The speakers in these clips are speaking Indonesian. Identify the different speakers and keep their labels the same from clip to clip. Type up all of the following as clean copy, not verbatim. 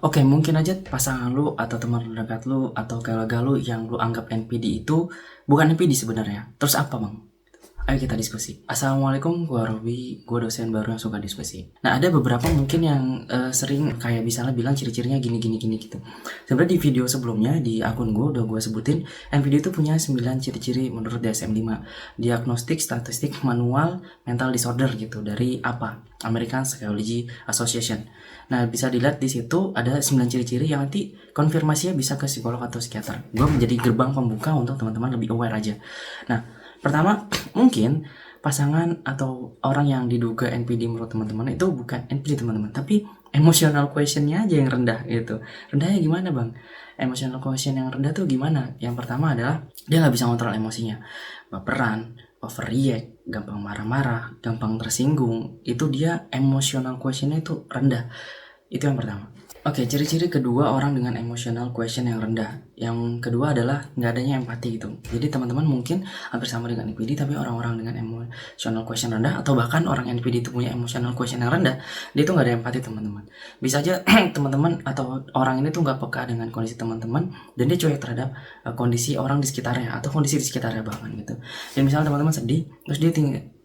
Speaker 1: Oke, mungkin aja pasangan lu atau teman terdekat lu atau keluarga lu yang lu anggap NPD itu bukan NPD sebenarnya. Terus apa, Bang? Ayo kita diskusi. Assalamualaikum, gua Robi, gua dosen baru yang suka diskusi. Nah, ada beberapa mungkin yang sering kayak misalnya bilang ciri-cirinya gini gini gini gitu. Sebenarnya di video sebelumnya di akun gua udah gua sebutin NPD itu punya 9 ciri-ciri menurut DSM-5. Diagnostik Statistik Manual Mental Disorder gitu dari apa? American Psychology Association. Nah, bisa dilihat di situ ada 9 ciri-ciri yang nanti konfirmasinya bisa ke psikolog atau psikiater. Gua menjadi gerbang pembuka untuk teman-teman lebih aware aja. Nah, pertama, mungkin pasangan atau orang yang diduga NPD menurut teman-teman itu bukan NPD teman-teman, tapi emotional questionnya aja yang rendah gitu. Rendahnya gimana, Bang? Emotional question yang rendah tuh gimana? Yang pertama adalah dia nggak bisa kontrol emosinya, baperan, overreact, gampang marah-marah, gampang tersinggung. Itu dia emotional questionnya itu rendah. Itu yang pertama. Oke, ciri-ciri kedua orang dengan emotional question yang rendah. Yang kedua adalah nggak adanya empati gitu. Jadi teman-teman mungkin hampir sama dengan NPD, tapi orang-orang dengan emotional question rendah atau bahkan orang NPD itu punya emotional question yang rendah, dia tuh nggak ada empati teman-teman. Bisa aja teman-teman atau orang ini tuh nggak peka dengan kondisi teman-teman dan dia cuek terhadap kondisi orang di sekitarnya atau kondisi di sekitarnya bahkan gitu. Dan misalnya teman-teman sedih, terus dia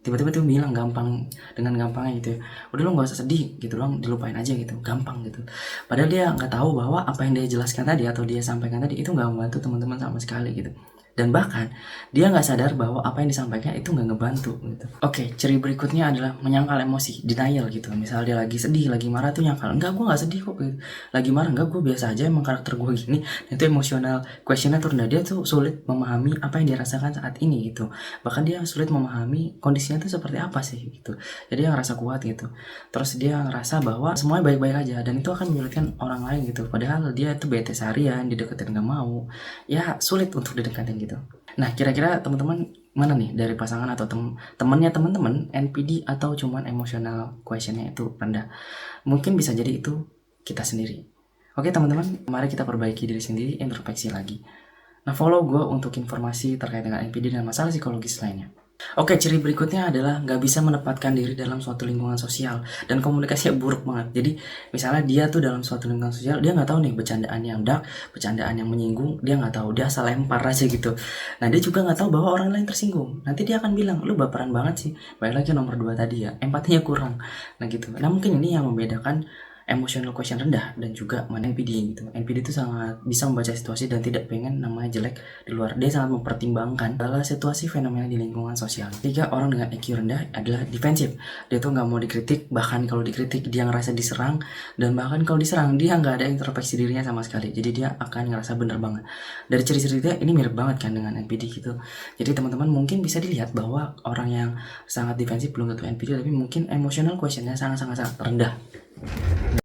Speaker 1: tiba-tiba tuh bilang gampang dengan gampangnya gitu ya, udah lo nggak usah sedih gitu dong, dilupain aja gitu, gampang gitu. Padahal dia nggak tahu bahwa apa yang dia jelaskan tadi atau dia sampaikan tadi itu nggak membantu teman-teman sama sekali gitu. Dan bahkan dia nggak sadar bahwa apa yang disampaikan itu nggak ngebantu gitu. Oke, ciri berikutnya adalah menyangkal emosi, denial gitu. Misal dia lagi sedih, lagi marah tuh nyangkal, enggak gue nggak sedih kok gitu. Lagi marah, enggak gue biasa aja, emang karakter gue gini. Itu emosional questionnya tuh rendah. Dia tuh sulit memahami apa yang dia rasakan saat ini gitu. Bahkan dia sulit memahami kondisinya tuh seperti apa sih gitu. Jadi dia ngerasa kuat gitu. Terus dia ngerasa bahwa semuanya baik-baik aja dan itu akan menyulitkan orang lain gitu. Padahal dia tuh bete seharian, dideketin gak mau. Ya sulit untuk didekatin gitu. Nah, kira-kira teman-teman mana nih dari pasangan atau temennya teman-teman NPD atau cuman emotional questionnya itu rendah? Mungkin bisa jadi itu kita sendiri. Oke teman-teman, mari kita perbaiki diri sendiri, introspeksi lagi. Nah, follow gue untuk informasi terkait dengan NPD dan masalah psikologis lainnya. Oke, ciri berikutnya adalah nggak bisa menempatkan diri dalam suatu lingkungan sosial dan komunikasinya buruk banget. Jadi misalnya dia tuh dalam suatu lingkungan sosial, dia nggak tahu nih bercandaan yang dark, bercandaan yang menyinggung, dia nggak tahu, dia asal lempar aja gitu. Nah, dia juga nggak tahu bahwa orang lain tersinggung. Nanti dia akan bilang, lu baperan banget sih. Balik lagi nomor 2 tadi ya, empatinya kurang. Nah gitu. Nah mungkin ini yang membedakan emotional question rendah dan juga NPD gitu. NPD itu sangat bisa membaca situasi dan tidak pengen namanya jelek di luar. Dia sangat mempertimbangkan segala situasi fenomena di lingkungan sosial. Tiga, orang dengan IQ rendah adalah defensif. Dia tuh nggak mau dikritik, bahkan kalau dikritik dia ngerasa diserang, dan bahkan kalau diserang dia nggak ada introspeksi dirinya sama sekali. Jadi dia akan ngerasa bener banget. Dari ciri-ciri dia ini mirip banget kan dengan NPD gitu. Jadi teman-teman mungkin bisa dilihat bahwa orang yang sangat defensif belum tentu NPD, tapi mungkin emotional questionnya sangat-sangat rendah.